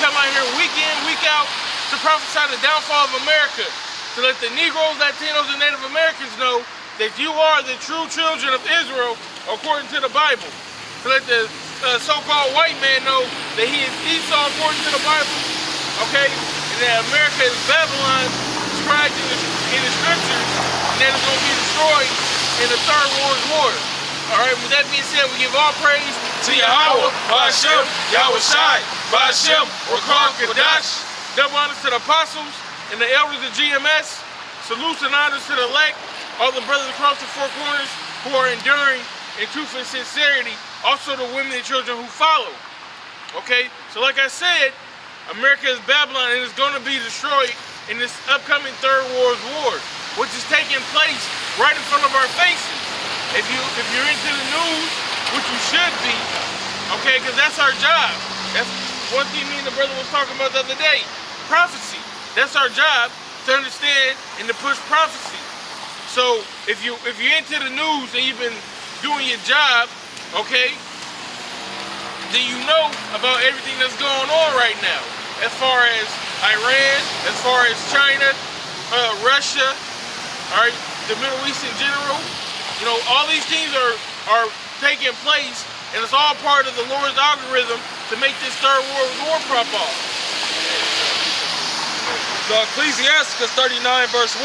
come out here week in, week out to prophesy the downfall of America, to let the Negroes, Latinos, and Native Americans know that you are the true children of Israel according to the Bible. To let the so-called white man know that he is Esau according to the Bible, okay? And that America is Babylon, described in the scriptures, and that it's going to be destroyed in the Third World War. All right, with that being said, we give all praise to Yahawah, BAHASHAM, YAHAWASHI, BAHASHAM, RAWCHAA, QADASH. Double honors to the apostles and the elders of GMS. Salutes and honors to the elect, all the brothers across the four corners who are enduring in truth and sincerity. Also the women and children who follow. Okay, so like I said, America is Babylon and it's going to be destroyed in this upcoming Third World War, which is taking place right in front of our faces. If you're into the news, which you should be, okay, because that's our job. That's one thing me and the brother was talking about the other day. Prophecy. That's our job, to understand and to push prophecy. So if you're into the news and you've been doing your job, okay, then you know about everything that's going on right now. As far as Iran, as far as China, Russia, all right, the Middle East in general. You know, all these things are taking place, and it's all part of the Lord's algorithm to make this Third World War prop off. So Ecclesiastes 39 verse 1,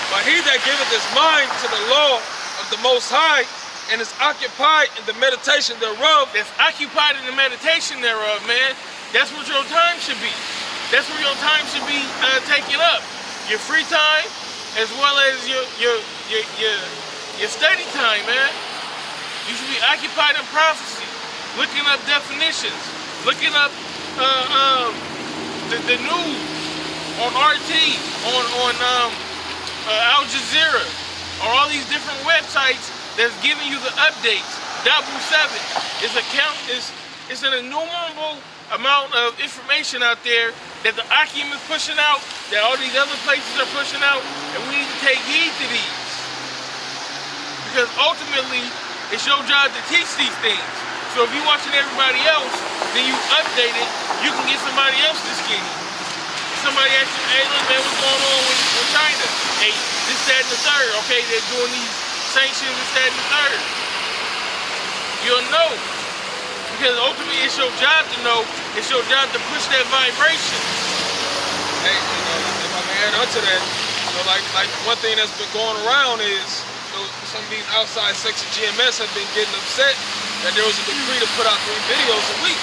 but he that giveth his mind to the law of the Most High and is occupied in the meditation thereof. That's occupied in the meditation thereof, man. That's what your time should be. That's where your time should be taken up. Your free time, as well as your study time, man. You should be occupied in prophecy, looking up definitions, looking up the news on RT, on Al Jazeera, or all these different websites that's giving you the updates. W7 is an innumerable amount of information out there that the Akim is pushing out, that all these other places are pushing out, and we need to take heed to these. Because ultimately, it's your job to teach these things. So if you're watching everybody else, then you update it, you can get somebody else to skinny. Somebody asks you, hey, look, man, what's going on with China? Hey, this, that, and the third. Okay, they're doing these sanctions, this, that, and the third. You'll know. Because ultimately, it's your job to know. It's your job to push that vibration. Hey, you know, if I can add on to that, you know, like one thing that's been going around is, you know, some of these outside sects of GMS have been getting upset that there was a decree to put out 3 videos a week.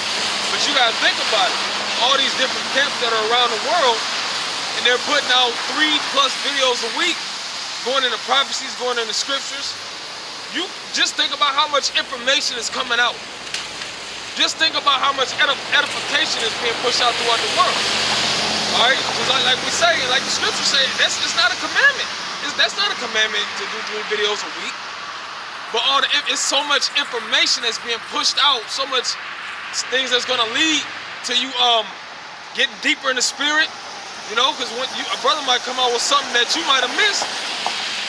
But you gotta think about it. All these different camps that are around the world, and they're putting out 3+ videos a week, going into prophecies, going into scriptures. You just think about how much information is coming out. Just think about how much edification is being pushed out throughout the world. All right, because like we say, like the scriptures say, it's not a commandment. That's not a commandment to do 3 videos a week. But it's so much information that's being pushed out, so much things that's gonna lead to you getting deeper in the spirit, you know, because when a brother might come out with something that you might have missed,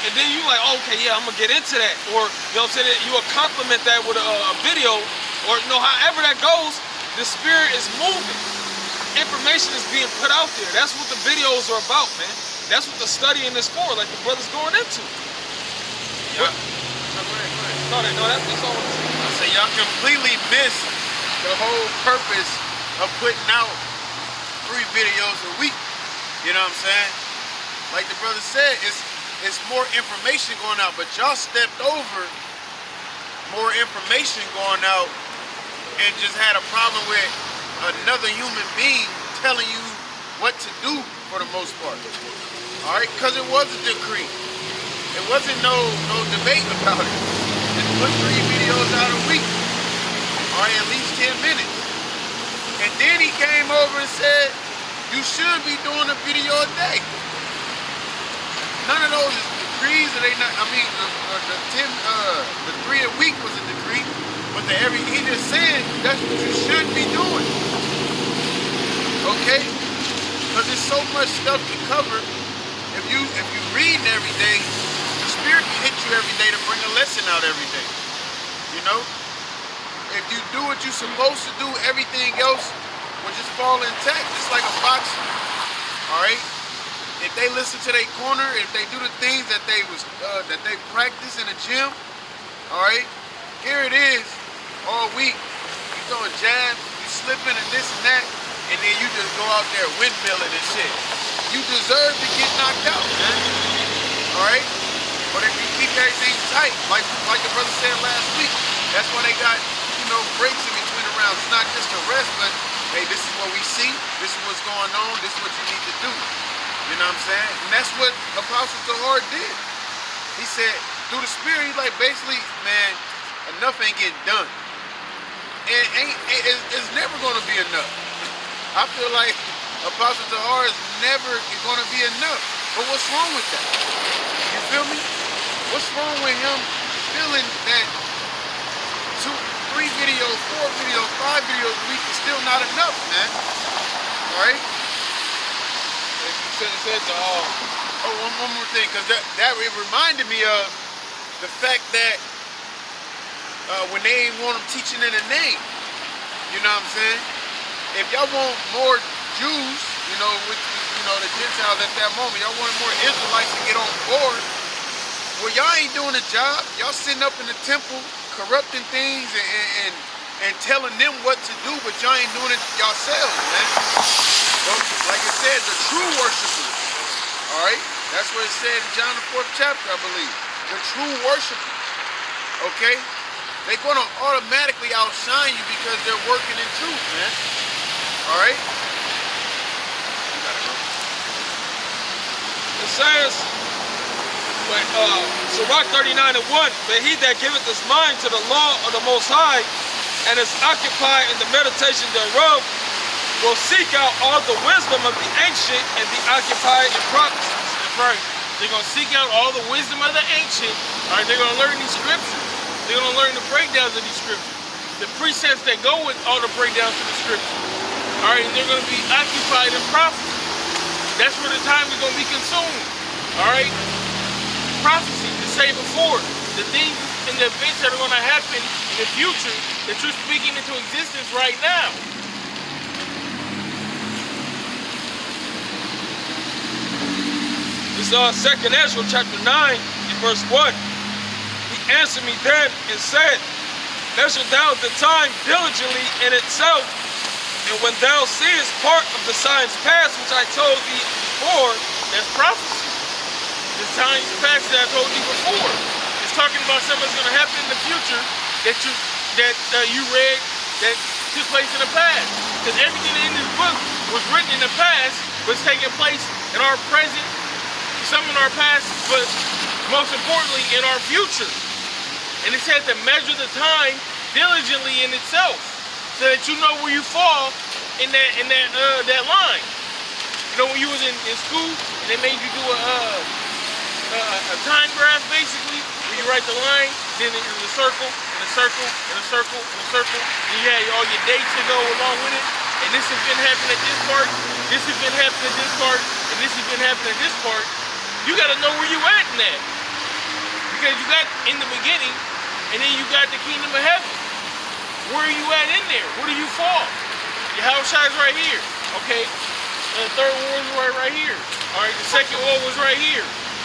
and then you like, oh, okay, yeah, I'm gonna get into that, or you know what I'm saying, you will complement that with a video, or you know, however that goes, the spirit is moving. Information is being put out there. That's what the videos are about, man. That's what the studying is for, like the brother's going into. Yeah. No, that's all I'm saying. I say y'all completely miss the whole purpose of putting out 3 videos a week. You know what I'm saying? Like the brother said, it's more information going out, but y'all stepped over more information going out and just had a problem with another human being telling you what to do for the most part. All right, because it was a decree. It wasn't no debate about it. Just put 3 videos out a week, or at least 10 minutes. And then he came over and said, you should be doing a video a day. None of those is decrees, or they not, I mean, the 3 a week was a decree, but he just said that's what you should be doing. Okay? Because there's so much stuff to cover. If you reading every day, the spirit can hit you every day to bring a lesson out every day. You know? If you do what you're supposed to do, everything else will just fall intact, just like a boxer. All right. If they listen to their corner, if they do the things that they practice in the gym, all right. Here it is, all week. You throwing jabs, you slipping and this and that, and then you just go out there windmilling and shit. You deserve to get knocked out, man. All right. But if you keep everything tight, like the brother said last week, that's why they got, breaks in between the rounds. It's not just a rest, but hey, this is what we see, this is what's going on, this is what you need to do. You know what I'm saying? And that's what Apostle Tahar did. He said, through the Spirit, he's like, basically, man, enough ain't getting done. And it's never going to be enough. I feel like Apostle Tahar is never going to be enough. But what's wrong with that? You feel me? What's wrong with him feeling that 2, 3 videos, 4 videos, 5 videos a week is still not enough, man? All right? Said to all. Oh, one more thing, because that it reminded me of the fact that when they ain't want them teaching in the name, you know what I'm saying? If y'all want more Jews, with the Gentiles at that moment, y'all wanted more Israelites to get on board. Well, y'all ain't doing a job. Y'all sitting up in the temple, corrupting things and telling them what to do, but y'all ain't doing it yourselves, man. Well, like I said, the true worshipers, all right? That's what it said in John the 4th chapter, I believe. The true worshipers, okay? They're going to automatically outshine you because they're working in truth, man. All right? It says, Sirach 39:1, but he that giveth his mind to the law of the Most High and is occupied in the meditation thereof will seek out all the wisdom of the ancient and be occupied in prophecies. That's right. They're going to seek out all the wisdom of the ancient. All right, they're going to learn these scriptures. They're going to learn the breakdowns of these scriptures. The precepts that go with all the breakdowns of the scriptures. All right, and they're going to be occupied in prophecy. That's where the time is going to be consumed. All right? Prophecy, to say before, the things and the events that are going to happen in the future that you're speaking into existence right now. This is 2nd Ezra chapter 9 and verse 1. He answered me then and said, measure thou the time diligently in itself, and when thou seest part of the signs past which I told thee before, that's prophecy. The signs past that I told you before. It's talking about something that's going to happen in the future that you read that took place in the past. Because everything in this book was written in the past, but it's taking place in our present, some in our past, but most importantly in our future. And it said to measure the time diligently in itself, so that you know where you fall in that line. When you was in school and they made you do a time graph, basically, where you write the line, then it was a circle, and a circle, and a circle, and a circle, and you had all your dates to go along with it, and this has been happening at this part, this has been happening at this part, and this has been happening at this part. You gotta know where you at in that. Because you got in the beginning, and then you got the kingdom of heaven. Where are you at in there? Where do you fall? YAHAWASHI is right here, okay? The third war is right here. All right, the second war was right here.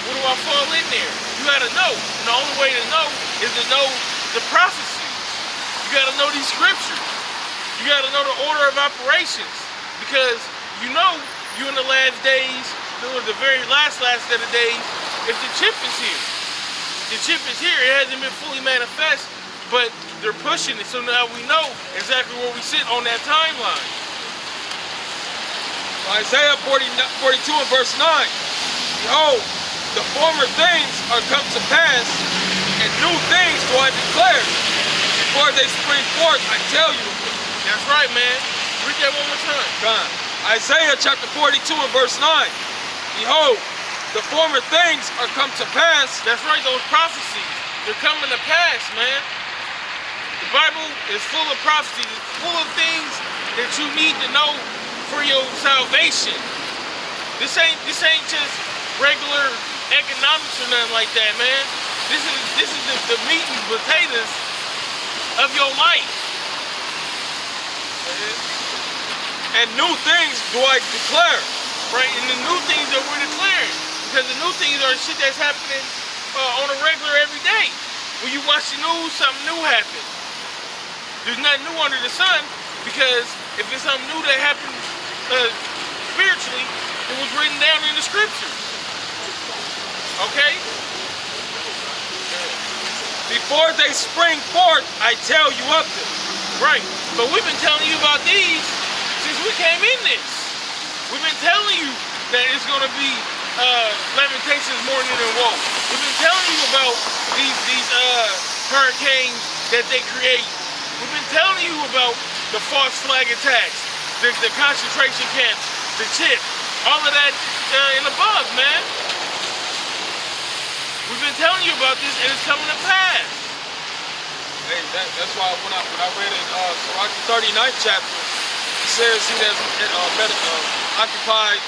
Where do I fall in there? You gotta know. And the only way to know is to know the prophecies. You gotta know these scriptures. You gotta know the order of operations. Because you know you in the last days, the very last of the days, if the chip is here. The chip is here. It hasn't been fully manifest, but they're pushing it. So now we know exactly where we sit on that timeline. Isaiah 42 and verse 9. Behold, the former things are come to pass, and new things do I declare. Before they spring forth, I tell you. That's right, man. Read that one more time. God. Isaiah chapter 42 and verse 9. Behold, the former things are come to pass. That's right, those prophecies. They're coming to pass, man. The Bible is full of prophecies. It's full of things that you need to know for your salvation. This ain't just regular economics or nothing like that, man. This is the meat and potatoes of your life. And new things do I declare. Right, and the new things that we're declaring. Because the new things are shit that's happening on a regular every day. When you watch the news, something new happens. There's nothing new under the sun, because if it's something new that happened spiritually, it was written down in the scriptures. Okay? Before they spring forth, I tell you of them. Right. But we've been telling you about these since we came in this. We've been telling you that it's going to be Lamentations morning and woe. We've been telling you about these hurricanes that they create. We've been telling you about the false flag attacks, the concentration camps, the chip, all of that and above, man. We've been telling you about this, and it's coming to pass. Hey, that's why when I read in Sirach the 39th chapter, it says he that's occupied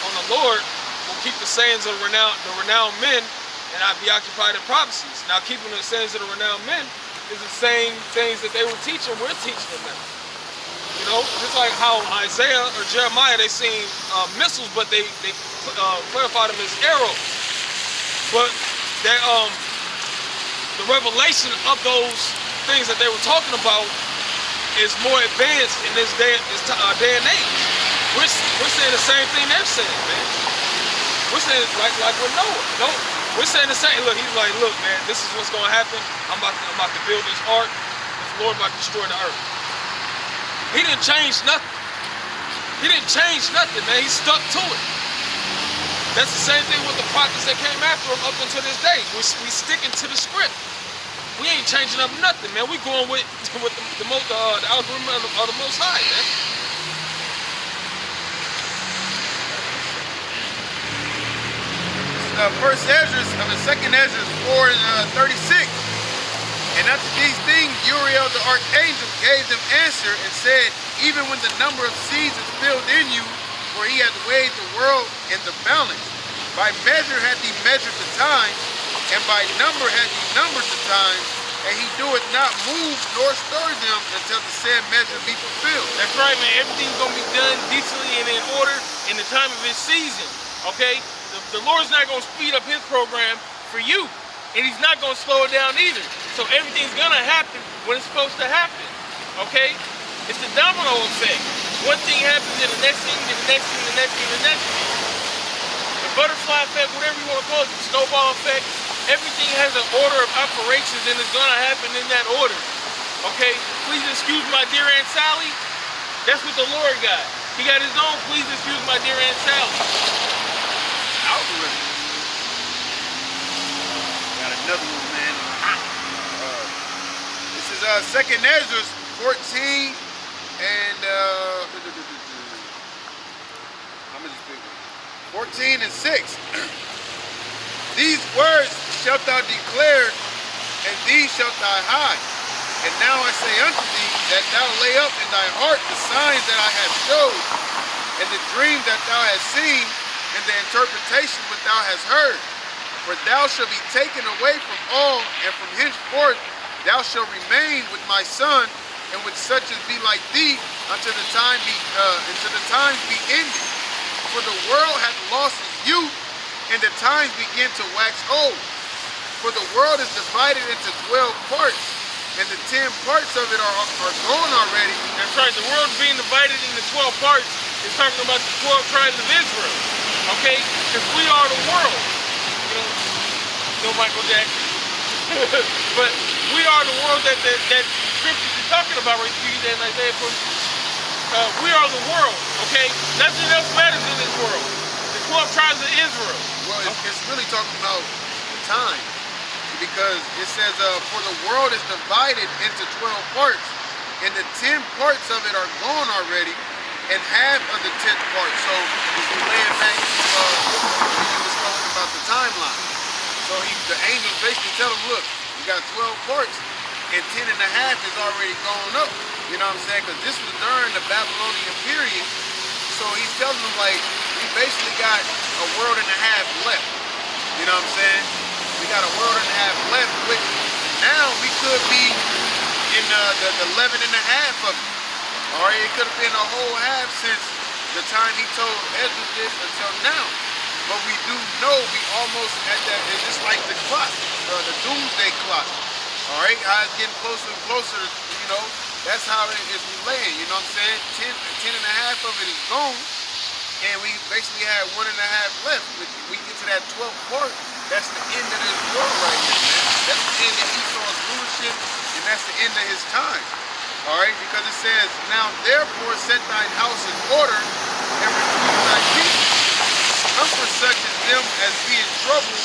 on the Lord will keep the sayings of the renowned men, and I be occupied in prophecies. Now, keeping the sayings of the renowned men is the same things that they were teaching, we're teaching them now. You know, just like how Isaiah or Jeremiah, they seen missiles, but they clarified them as arrows. But that the revelation of those things that they were talking about is more advanced in this day and age. We're saying the same thing they're saying, man. We're saying like with Noah. We're saying the same. Look, he's like, look, man, this is what's gonna happen. I'm about to build this ark. The Lord about to destroy the earth. He didn't change nothing. He didn't change nothing, man. He stuck to it. That's the same thing with the prophets that came after him up until this day. We sticking to the script. We ain't changing up nothing, man. We going with the algorithm of the Most High, man. First Ezra's, second Ezra's 4 and 36. And after these things, Uriel the archangel gave them answer and said, even when the number of seasons filled in you, for he hath weighed the world in the balance. By measure hath he measured the time, and by number hath he numbered the time, and he doeth not move nor stir them until the said measure be fulfilled. That's right, man. Everything's going to be done decently and in order in the time of his season, okay? The Lord's not going to speed up his program for you, and he's not going to slow it down either. So everything's going to happen when it's supposed to happen, okay? It's the domino effect. One thing happens, and the next thing, and the next thing, and the next thing, and the next thing. The butterfly effect, whatever you want to call it, the snowball effect, everything has an order of operations, and it's going to happen in that order, okay? Please excuse my dear Aunt Sally. That's what the Lord got. He got his own, please excuse my dear Aunt Sally. Algorithm. Got another one, man. This is second Ezra's 14 and I'm gonna just pick 14 and 6. These words shalt thou declare, and these shalt thou hide. And now I say unto thee, that thou lay up in thy heart the signs that I have showed, and the dream that thou hast seen, and the interpretation which thou hast heard. For thou shalt be taken away from all, and from henceforth thou shalt remain with my son, and with such as be like thee, until the time be ended. For the world hath lost its youth, and the times begin to wax old. For the world is divided into 12 parts, and the 10 parts of it are gone already. That's right, the world's being divided into 12 parts. It's talking about the 12 tribes of Israel, okay? Because we are the world. You know, no Michael Jackson. But we are the world that scripture is talking about right here, and Isaiah 42. We are the world, okay? Nothing else matters in this world. The 12 tribes of Israel. Well, it's really talking about the time. Because it says, for the world is divided into 12 parts, and the 10 parts of it are gone already, and half of the 10th part. So if you lay it back to when you was talking about the timeline. So the angels basically tell him, look, you got 12 parts, and 10 and a half is already gone up. You know what I'm saying? Because this was during the Babylonian period. So he's telling them, like, we basically got a world and a half left. You know what I'm saying? We got a world and a half left, which now we could be in the 11 and a half of it. Already could have been a whole half since the time he told Ezra this until now. But we do know we almost at that, it's just like the clock, the doomsday clock. All right, how it's getting closer and closer, you know, that's how it is relaying, you know what I'm saying? 10 and a half of it is gone, and we basically had 1.5 left. We get to that 12th part, that's the end of this world right here, man. That's the end of Esau's rulership, and that's the end of his time. All right, because it says, now therefore set thine house in order, and renew thy peace. Comfort such as them as be in trouble,